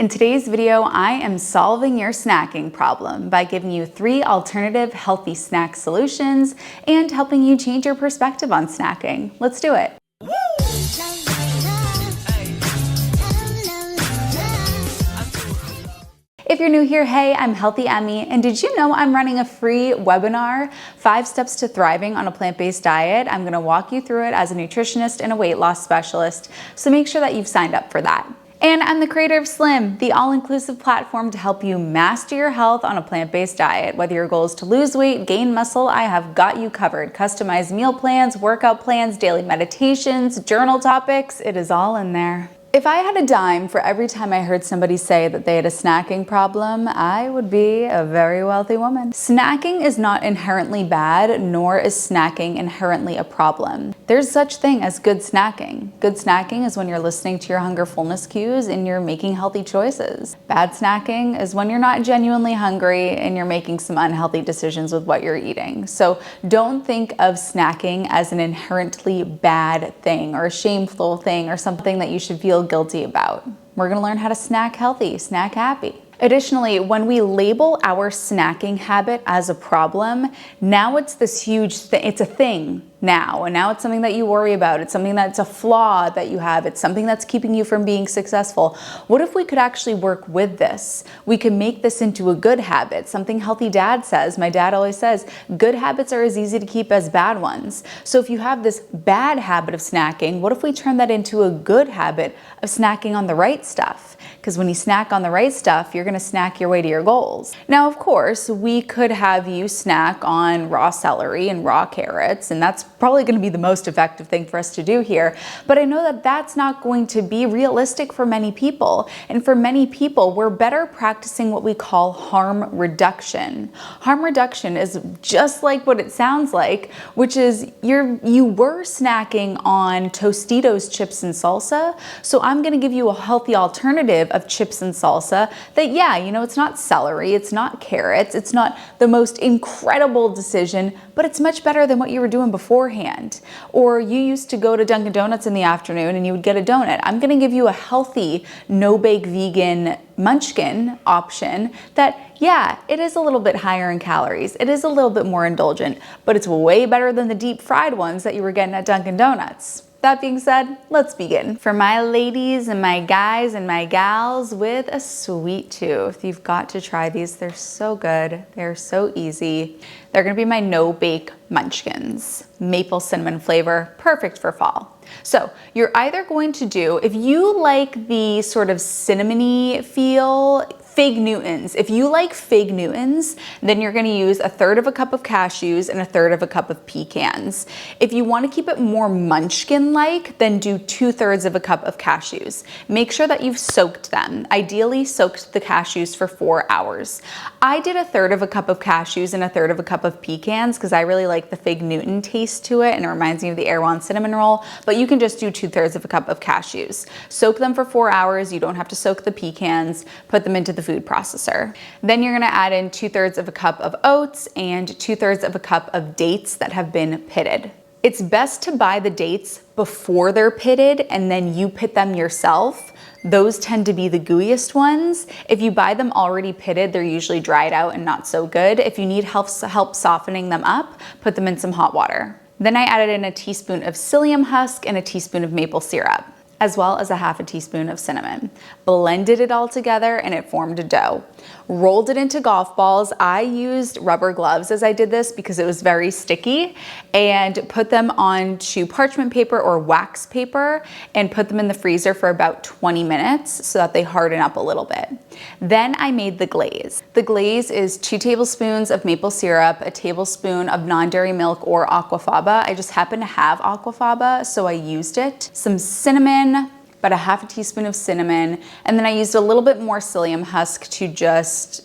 In today's video, I am solving your snacking problem by giving you 3 alternative healthy snack solutions and helping you change your perspective on snacking. Let's do it. If you're new here, hey, I'm Healthy Emmie, and did you know I'm running a free webinar, 5 Steps to Thriving on a Plant-Based Diet? I'm gonna walk you through it as a nutritionist and a weight loss specialist, so make sure that you've signed up for that. And I'm the creator of Slim, the all-inclusive platform to help you master your health on a plant-based diet. Whether your goal is to lose weight, gain muscle, I have got you covered. Customized meal plans, workout plans, daily meditations, journal topics, it is all in there. If I had a dime for every time I heard somebody say that they had a snacking problem, I would be a very wealthy woman. Snacking is not inherently bad, nor is snacking inherently a problem. There's such thing as good snacking. Good snacking is when you're listening to your hunger fullness cues and you're making healthy choices. Bad snacking is when you're not genuinely hungry and you're making some unhealthy decisions with what you're eating. So don't think of snacking as an inherently bad thing or a shameful thing or something that you should feel guilty about. We're gonna learn how to snack healthy, snack happy. Additionally, when we label our snacking habit as a problem, now it's this huge thing, it's a thing now, and now it's something that you worry about, it's something that's a flaw that you have, it's something that's keeping you from being successful. What if we could actually work with this? We can make this into a good habit, something Healthy Dad says. My dad always says, good habits are as easy to keep as bad ones. So if you have this bad habit of snacking, what if we turn that into a good habit of snacking on the right stuff? Because when you snack on the right stuff, you're gonna snack your way to your goals. Now, of course, we could have you snack on raw celery and raw carrots, and that's probably gonna be the most effective thing for us to do here. But I know that that's not going to be realistic for many people. And for many people, we're better practicing what we call harm reduction. Harm reduction is just like what it sounds like, which is you were snacking on Tostitos chips and salsa, so I'm gonna give you a healthy alternative of chips and salsa that, yeah, you know, it's not celery, it's not carrots, it's not the most incredible decision, but it's much better than what you were doing beforehand. Or you used to go to Dunkin' Donuts in the afternoon and you would get a donut. I'm gonna give you a healthy, no-bake vegan munchkin option that, yeah, it is a little bit higher in calories, it is a little bit more indulgent, but it's way better than the deep fried ones that you were getting at Dunkin' Donuts. That being said, let's begin. For my ladies and my guys and my gals with a sweet tooth, you've got to try these. They're so good. They're so easy. They're gonna be my no-bake munchkins. Maple cinnamon flavor, perfect for fall. So you're either going to do, if you like the sort of cinnamony feel, Fig Newtons. If you like Fig Newtons, then you're gonna use 1/3 cup of cashews and 1/3 cup of pecans. If you wanna keep it more munchkin-like, then do 2/3 cup of cashews. Make sure that you've soaked them. Ideally, soaked the cashews for 4 hours. I did 1/3 cup of cashews and 1/3 cup of pecans because I really like the Fig Newton taste to it and it reminds me of the Erewhon cinnamon roll, but you can just do 2/3 cup of cashews. Soak them for 4 hours. You don't have to soak the pecans. Put them into the food processor. Then you're gonna add in 2/3 cup of oats and 2/3 cup of dates that have been pitted. It's best to buy the dates before they're pitted and then you pit them yourself. Those tend to be the gooeyest ones. If you buy them already pitted, they're usually dried out and not so good. If you need help softening them up, put them in some hot water. Then I added in a teaspoon of psyllium husk and a teaspoon of maple syrup, as well as a 1/2 teaspoon of cinnamon. Blended it all together and it formed a dough. Rolled it into golf balls. I used rubber gloves as I did this because it was very sticky, and put them onto parchment paper or wax paper and put them in the freezer for about 20 minutes so that they harden up a little bit. Then I made the glaze. The glaze is 2 tablespoons of maple syrup, a tablespoon of non-dairy milk or aquafaba. I just happen to have aquafaba, so I used it. Some cinnamon, about a 1/2 teaspoon of cinnamon, and then I used a little bit more psyllium husk to just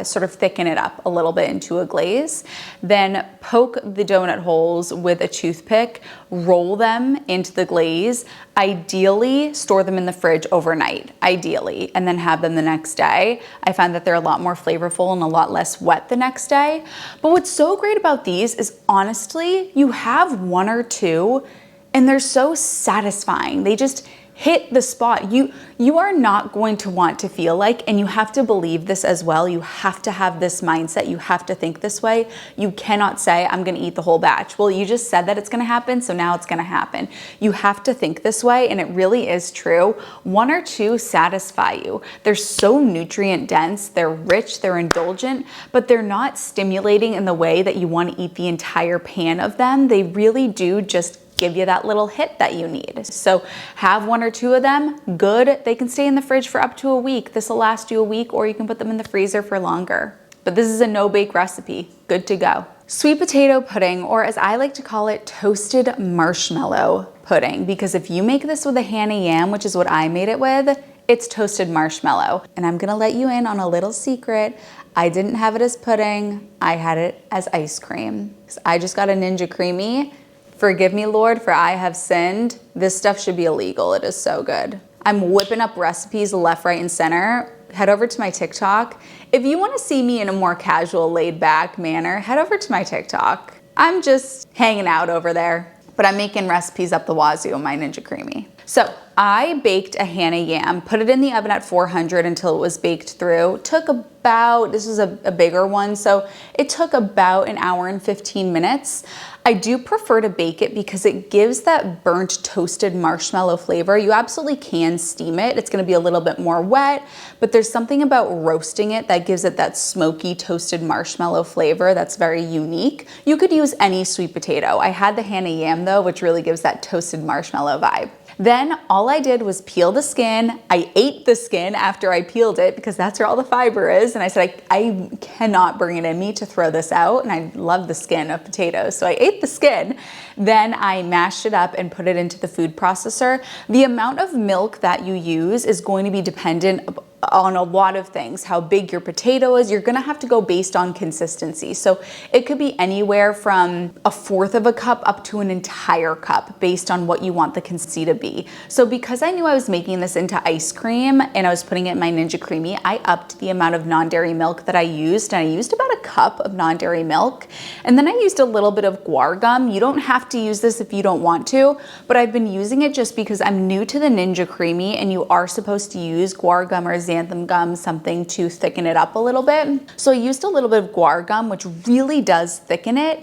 sort of thicken it up a little bit into a glaze. Then poke the donut holes with a toothpick, roll them into the glaze, ideally store them in the fridge overnight, ideally, and then have them the next day. I find that they're a lot more flavorful and a lot less wet the next day. But what's so great about these is honestly, you have 1 or 2 and they're so satisfying. They just hit the spot. You are not going to want to feel like, and you have to believe this as well, you have to have this mindset, you have to think this way. You cannot say, I'm gonna eat the whole batch. Well, you just said that it's gonna happen, so now it's gonna happen. You have to think this way, and it really is true. 1 or 2 satisfy you. They're so nutrient dense, they're rich, they're indulgent, but they're not stimulating in the way that you wanna eat the entire pan of them. They really do just give you that little hit that you need. So have 1 or 2 of them, good. They can stay in the fridge for up to a week. This will last you a week, or you can put them in the freezer for longer. But this is a no-bake recipe, good to go. Sweet potato pudding, or as I like to call it, toasted marshmallow pudding, because if you make this with a Hannah yam, which is what I made it with, it's toasted marshmallow. And I'm gonna let you in on a little secret. I didn't have it as pudding, I had it as ice cream. I just got a Ninja Creamy. Forgive me, Lord, for I have sinned. This stuff should be illegal. It is so good. I'm whipping up recipes left, right, and center. Head over to my TikTok. If you want to see me in a more casual, laid back manner, head over to my TikTok. I'm just hanging out over there, but I'm making recipes up the wazoo in my Ninja Creamy. So I baked a Hannah yam, put it in the oven at 400 until it was baked through. Took about, this was a bigger one, so it took about an hour and 15 minutes. I do prefer to bake it because it gives that burnt toasted marshmallow flavor. You absolutely can steam it. It's gonna be a little bit more wet, but there's something about roasting it that gives it that smoky toasted marshmallow flavor that's very unique. You could use any sweet potato. I had the Hannah yam though, which really gives that toasted marshmallow vibe. Then all I did was peel the skin. I ate the skin after I peeled it because that's where all the fiber is. And I said, I cannot bring it in me to throw this out. And I love the skin of potatoes. So I ate the skin. Then I mashed it up and put it into the food processor. The amount of milk that you use is going to be dependent on a lot of things. How big your potato is, you're gonna have to go based on consistency. So it could be anywhere from 1/4 of a cup up to an entire cup based on what you want the consistency to be. So because I knew I was making this into ice cream and I was putting it in my Ninja Creamy, I upped the amount of non-dairy milk that I used, and I used about a cup of non-dairy milk. And then I used a little bit of guar gum. You don't have to use this if you don't want to, but I've been using it just because I'm new to the Ninja Creamy, and you are supposed to use guar gum or xanthan gum, something to thicken it up a little bit. So I used a little bit of guar gum, which really does thicken it.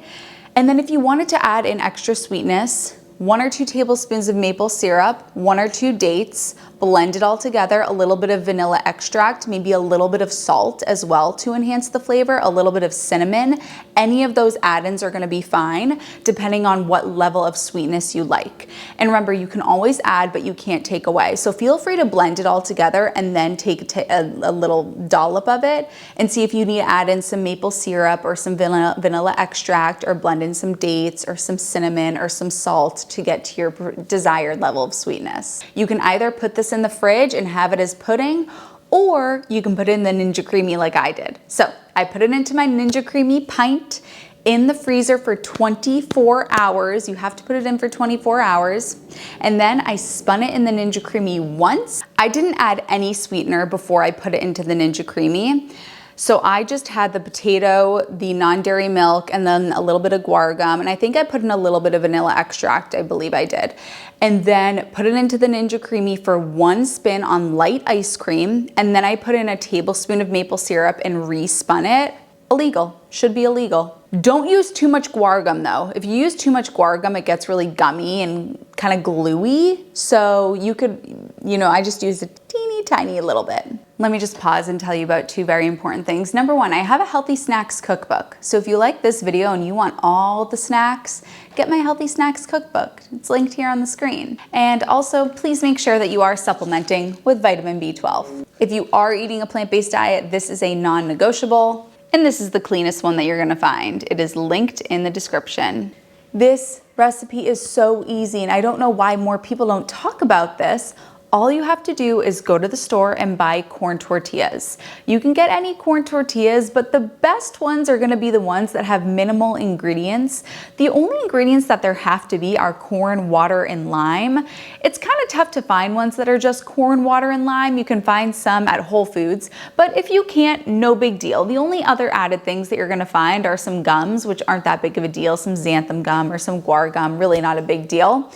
And then if you wanted to add in extra sweetness, 1 or 2 tablespoons of maple syrup, 1 or 2 dates, blend it all together, a little bit of vanilla extract, maybe a little bit of salt as well to enhance the flavor, a little bit of cinnamon. Any of those add-ins are gonna be fine, depending on what level of sweetness you like. And remember, you can always add, but you can't take away. So feel free to blend it all together and then take a little dollop of it and see if you need to add in some maple syrup or some vanilla extract, or blend in some dates or some cinnamon or some salt to get to your desired level of sweetness. You can either put this in the fridge and have it as pudding, or you can put it in the Ninja Creamy like I did. So I put it into my Ninja Creamy pint in the freezer for 24 hours. You have to put it in for 24 hours. And then I spun it in the Ninja Creamy once. I didn't add any sweetener before I put it into the Ninja Creamy. So I just had the potato, the non-dairy milk, and then a little bit of guar gum. And I think I put in a little bit of vanilla extract, I believe I did. And then put it into the Ninja Creamy for 1 spin on light ice cream. And then I put in a tablespoon of maple syrup and respun it. Illegal, should be illegal. Don't use too much guar gum though. If you use too much guar gum, it gets really gummy and kind of gluey. So you could, I just used a teeny tiny little bit. Let me just pause and tell you about 2 very important things. Number 1, I have a healthy snacks cookbook. So if you like this video and you want all the snacks, get my healthy snacks cookbook. It's linked here on the screen. And also, please make sure that you are supplementing with vitamin B12. If you are eating a plant-based diet, this is a non-negotiable. And this is the cleanest one that you're gonna find. It is linked in the description. This recipe is so easy, and I don't know why more people don't talk about this. All you have to do is go to the store and buy corn tortillas. You can get any corn tortillas, but the best ones are gonna be the ones that have minimal ingredients. The only ingredients that there have to be are corn, water, and lime. It's kind of tough to find ones that are just corn, water, and lime. You can find some at Whole Foods, but if you can't, no big deal. The only other added things that you're gonna find are some gums, which aren't that big of a deal, some xanthan gum or some guar gum, really not a big deal.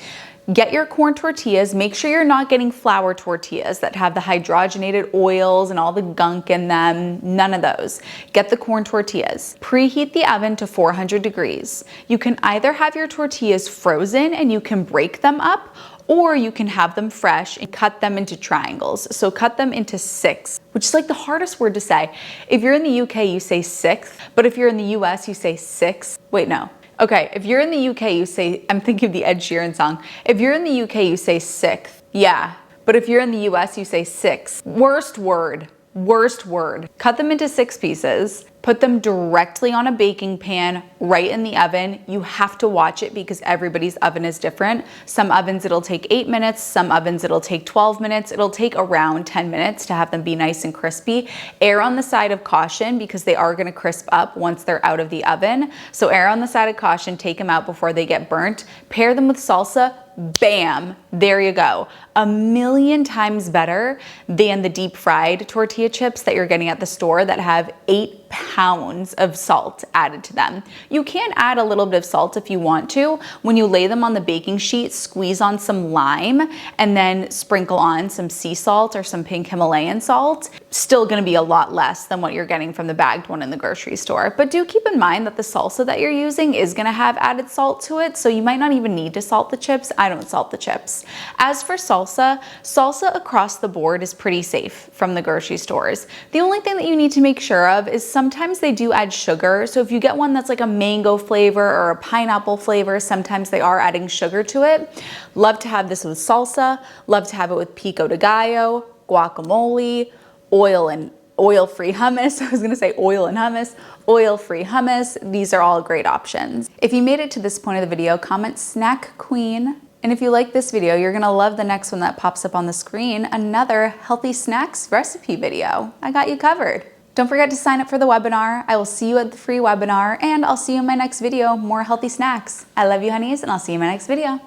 Get your corn tortillas. Make sure you're not getting flour tortillas that have the hydrogenated oils and all the gunk in them. None of those. Get the corn tortillas. Preheat the oven to 400 degrees. You can either have your tortillas frozen and you can break them up, or you can have them fresh and cut them into triangles. So cut them into 6, which is like the hardest word to say. If you're in the UK, you say 6, but if you're in the US, you say 6. Wait, no. Okay, if you're in the UK, you say, I'm thinking of the Ed Sheeran song. If you're in the UK, you say 6. Yeah, but if you're in the US, you say 6. Worst word. Worst word. Cut them into 6 pieces. Put them directly on a baking pan right in the oven. You have to watch it because everybody's oven is different. Some ovens it'll take 8 minutes, some ovens it'll take 12 minutes. It'll take around 10 minutes to have them be nice and crispy. Err on the side of caution because they are gonna crisp up once they're out of the oven. So err on the side of caution, take them out before they get burnt. Pair them with salsa, bam, there you go. 1,000,000 times better than the deep fried tortilla chips that you're getting at the store that have 8 pounds of salt added to them. You can add a little bit of salt if you want to. When you lay them on the baking sheet, squeeze on some lime and then sprinkle on some sea salt or some pink Himalayan salt. Still gonna be a lot less than what you're getting from the bagged one in the grocery store. But do keep in mind that the salsa that you're using is gonna have added salt to it, so you might not even need to salt the chips. I don't salt the chips. As for salsa across the board is pretty safe from the grocery stores. The only thing that you need to make sure of is sometimes they do add sugar. So if you get one that's like a mango flavor or a pineapple flavor, sometimes they are adding sugar to it. Love to have this with salsa. Love to have it with pico de gallo, guacamole, oil-free hummus. I was gonna say oil and hummus. Oil-free hummus. These are all great options. If you made it to this point of the video, comment snack queen. And if you like this video, you're gonna love the next one that pops up on the screen, another healthy snacks recipe video. I got you covered. Don't forget to sign up for the webinar. I will see you at the free webinar, and I'll see you in my next video, more healthy snacks. I love you, honeys, and I'll see you in my next video.